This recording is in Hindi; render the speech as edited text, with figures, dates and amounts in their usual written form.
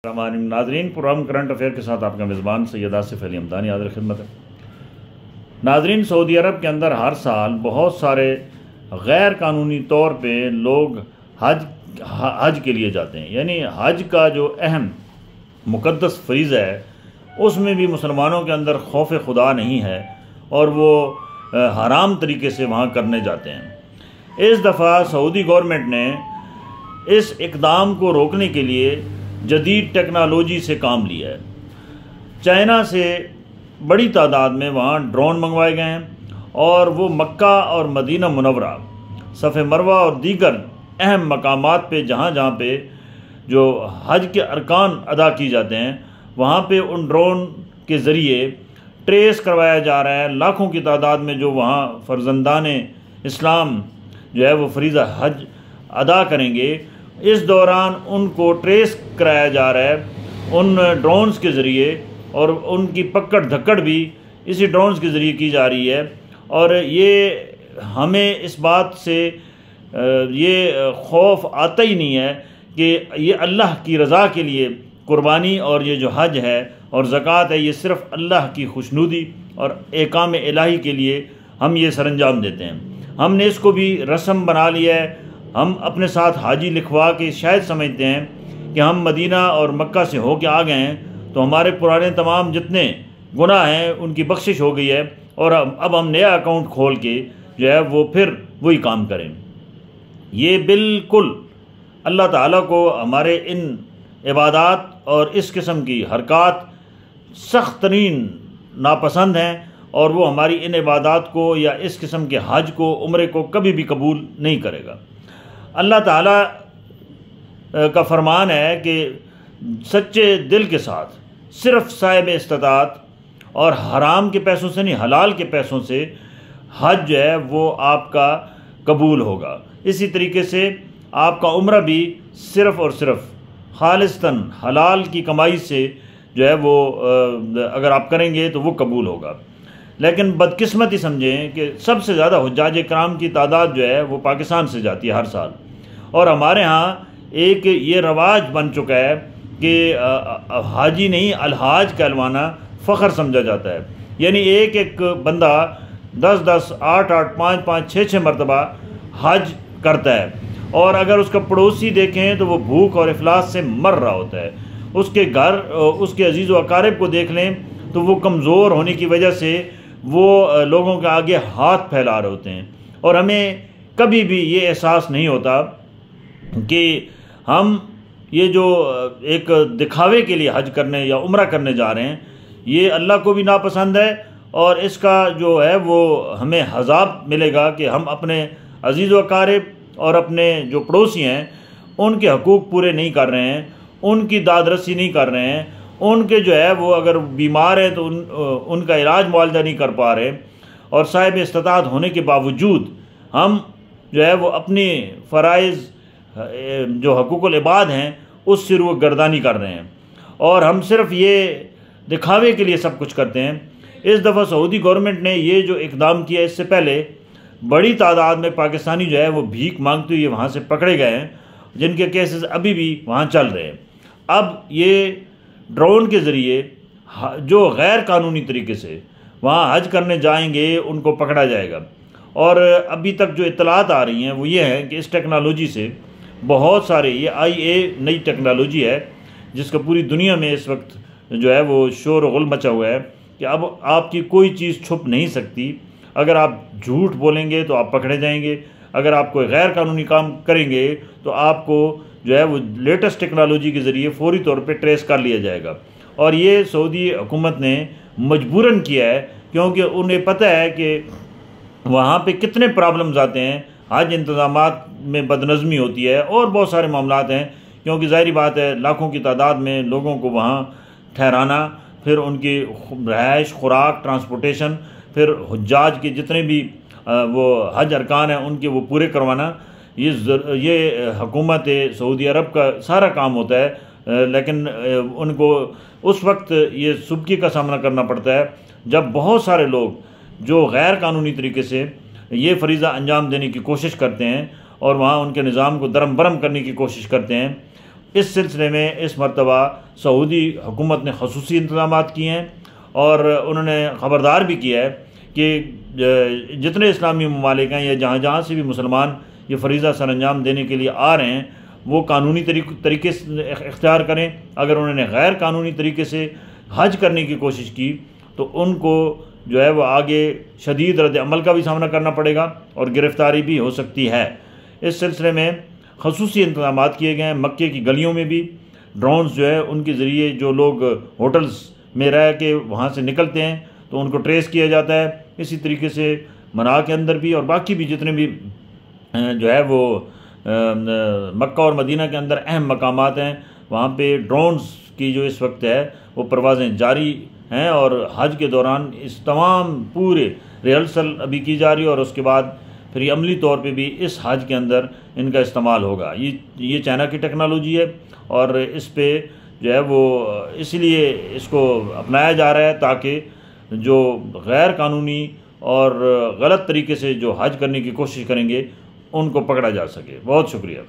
नाजरीन, प्रोग्राम करंट अफेयर के साथ आपका मेज़बान सैयद आसिफ अली हमदानी हाज़िर खिदमत है। नाजरीन, सऊदी अरब के अंदर हर साल बहुत सारे गैर कानूनी तौर पे लोग हज के लिए जाते हैं। यानी हज का जो अहम मुक़द्दस फ़रीज़ा है उसमें भी मुसलमानों के अंदर खौफ खुदा नहीं है और वो हराम तरीके से वहाँ करने जाते हैं। इस दफ़ा सऊदी गवर्नमेंट ने इस इक़दाम को रोकने के लिए जदीद टेक्नोलॉजी से काम लिया है। चाइना से बड़ी तादाद में वहाँ ड्रोन मंगवाए गए हैं और वो मक्का और मदीना मुनव्वरा, सफ़े मरवा और दीगर अहम मकामात पे जहाँ पे जो हज के अरकान अदा की जाते हैं वहाँ पे उन ड्रोन के ज़रिए ट्रेस करवाया जा रहा है। लाखों की तादाद में जो वहाँ फ़र्जंदान इस्लाम जो है वो फ़रीज़ा हज अदा करेंगे, इस दौरान उनको ट्रेस कराया जा रहा है उन ड्रोन्स के ज़रिए और उनकी पकड़ धक्कड़ भी इसी ड्रोन्स के ज़रिए की जा रही है। और ये हमें इस बात से ये खौफ आता ही नहीं है कि ये अल्लाह की रज़ा के लिए कुर्बानी और ये जो हज है और ज़कात है ये सिर्फ़ अल्लाह की खुशनुदी और एकाम इलाही के लिए हम ये सरंजाम देते हैं। हमने इसको भी रस्म बना लिया है। हम अपने साथ हाजी लिखवा के शायद समझते हैं कि हम मदीना और मक्का से होके आ गए हैं तो हमारे पुराने तमाम जितने गुनाह हैं उनकी बख्शिश हो गई है और अब हम नया अकाउंट खोल के जो है वो फिर वही काम करें। ये बिल्कुल अल्लाह ताला को हमारे इन इबादत और इस किस्म की हरकत सख्त तरीन नापसंद हैं और वो हमारी इन इबादत को या इस किस्म के हज को उम्रे को कभी भी कबूल नहीं करेगा। अल्लाह ताला का फरमान है कि सच्चे दिल के साथ सिर्फ़ साहिब इस्तिताअत और हराम के पैसों से नहीं, हलाल के पैसों से हज जो है वो आपका कबूल होगा। इसी तरीके से आपका उम्रा भी सिर्फ़ और सिर्फ खालिस्तन हलाल की कमाई से जो है वो अगर आप करेंगे तो वो कबूल होगा। लेकिन बदकिस्मती समझें कि सबसे ज़्यादा हुज्जाज कराम की तादाद जो है वो पाकिस्तान से जाती है हर साल और हमारे यहाँ एक ये रवाज बन चुका है कि हाजी नहीं अलहाज कहलवाना फ़ख्र समझा जाता है। यानी एक एक बंदा 10-10, 8-8, 5-5, 6-6 मरतबा हज करता है और अगर उसका पड़ोसी देखें तो वो भूख और इफलास से मर रहा होता है। उसके घर उसके अजीज़ व अकारिब को देख लें तो वो कमज़ोर होने की वजह से वो लोगों के आगे हाथ फैला रहे होते हैं और हमें कभी भी ये एहसास नहीं होता कि हम ये जो एक दिखावे के लिए हज करने या उम्रा करने जा रहे हैं ये अल्लाह को भी नापसंद है और इसका जो है वो हमें हज़ाब मिलेगा कि हम अपने अजीज़ व अकारिब और अपने जो पड़ोसी हैं उनके हकूक़ पूरे नहीं कर रहे हैं, उनकी दादरसी नहीं कर रहे हैं, उनके जो है वो अगर बीमार हैं तो उनका इलाज मुआवजा नहीं कर पा रहे और साहिब इस्तिताअत होने के बावजूद हम जो है वो अपनी फ़राइज़ जो हकूक़ुल इबाद हैं उससे रुख गर्दानी कर रहे हैं और हम सिर्फ ये दिखावे के लिए सब कुछ करते हैं। इस दफ़ा सऊदी गवर्नमेंट ने ये जो इक़दाम किया इससे पहले बड़ी तादाद में पाकिस्तानी जो है वो भीख मांगते हुए वहाँ से पकड़े गए हैं जिनके केसेस अभी भी वहाँ चल रहे हैं। अब ये ड्रोन के ज़रिए जो गैर कानूनी तरीके से वहाँ हज करने जाएंगे उनको पकड़ा जाएगा और अभी तक जो इत्तलात आ रही हैं वो ये हैं कि इस टेक्नोलॉजी से बहुत सारे ये IA नई टेक्नोलॉजी है जिसका पूरी दुनिया में इस वक्त जो है वो शोर गुल मचा हुआ है कि अब आपकी कोई चीज़ छुप नहीं सकती। अगर आप झूठ बोलेंगे तो आप पकड़े जाएंगे, अगर आप कोई गैर कानूनी काम करेंगे तो आपको जो है वो लेटेस्ट टेक्नोलॉजी के ज़रिए फौरी तौर पे ट्रेस कर लिया जाएगा। और ये सऊदी हुकूमत ने मजबूरन किया है क्योंकि उन्हें पता है कि वहाँ पे कितने प्रॉब्लम्स आते हैं, हज इंतज़ामात में बदनज़मी होती है और बहुत सारे मामलात हैं क्योंकि ज़ाहिरी बात है लाखों की तादाद में लोगों को वहाँ ठहराना, फिर उनकी रहाइश, खुराक, ट्रांसपोर्टेशन, फिर हुज्जाज के जितने भी वो हज अरकान हैं उनके वो पूरे करवाना ये हुकूमत सऊदी अरब का सारा काम होता है। लेकिन उनको उस वक्त ये सुबकी का सामना करना पड़ता है जब बहुत सारे लोग जो गैर कानूनी तरीके से ये फ़रीज़ा अंजाम देने की कोशिश करते हैं और वहाँ उनके निज़ाम को दरम बरम करने की कोशिश करते हैं इस सिलसिले में इस मरतबा सऊदी हुकूमत ने खसूसी इंतज़ाम किए हैं और उन्होंने ख़बरदार भी किया है कि जितने इस्लामी ममालिक हैं या जहाँ जहाँ से भी मुसलमान ये फ़रीज़ा सर अंजाम देने के लिए आ रहे हैं वो कानूनी तरीके से इख्तियार करें। अगर उन्होंने गैर कानूनी तरीके से हज करने की कोशिश की तो उनको जो है वो आगे शदीद रद्द अमल का भी सामना करना पड़ेगा और गिरफ़्तारी भी हो सकती है। इस सिलसिले में खसूसी इंतज़ाम किए गए हैं। मक्के की गलियों में भी ड्रोन्स जो है उनके ज़रिए जो लोग होटल्स में रह के वहाँ से निकलते हैं तो उनको ट्रेस किया जाता है। इसी तरीके से मना के अंदर भी और बाकी भी जितने भी जो है वो मक्का और मदीना के अंदर अहम मकामात हैं वहाँ पे ड्रोन्स की जो इस वक्त है वो परवाज़ें जारी हैं और हज के दौरान इस तमाम पूरे रिहर्सल अभी की जा रही है और उसके बाद फिर अमली तौर पे भी इस हज के अंदर इनका इस्तेमाल होगा। ये चाइना की टेक्नोलॉजी है और इस पे जो है वो इसलिए इसको अपनाया जा रहा है ताकि जो गैर कानूनी और गलत तरीके से जो हज करने की कोशिश करेंगे उनको पकड़ा जा सके। बहुत शुक्रिया।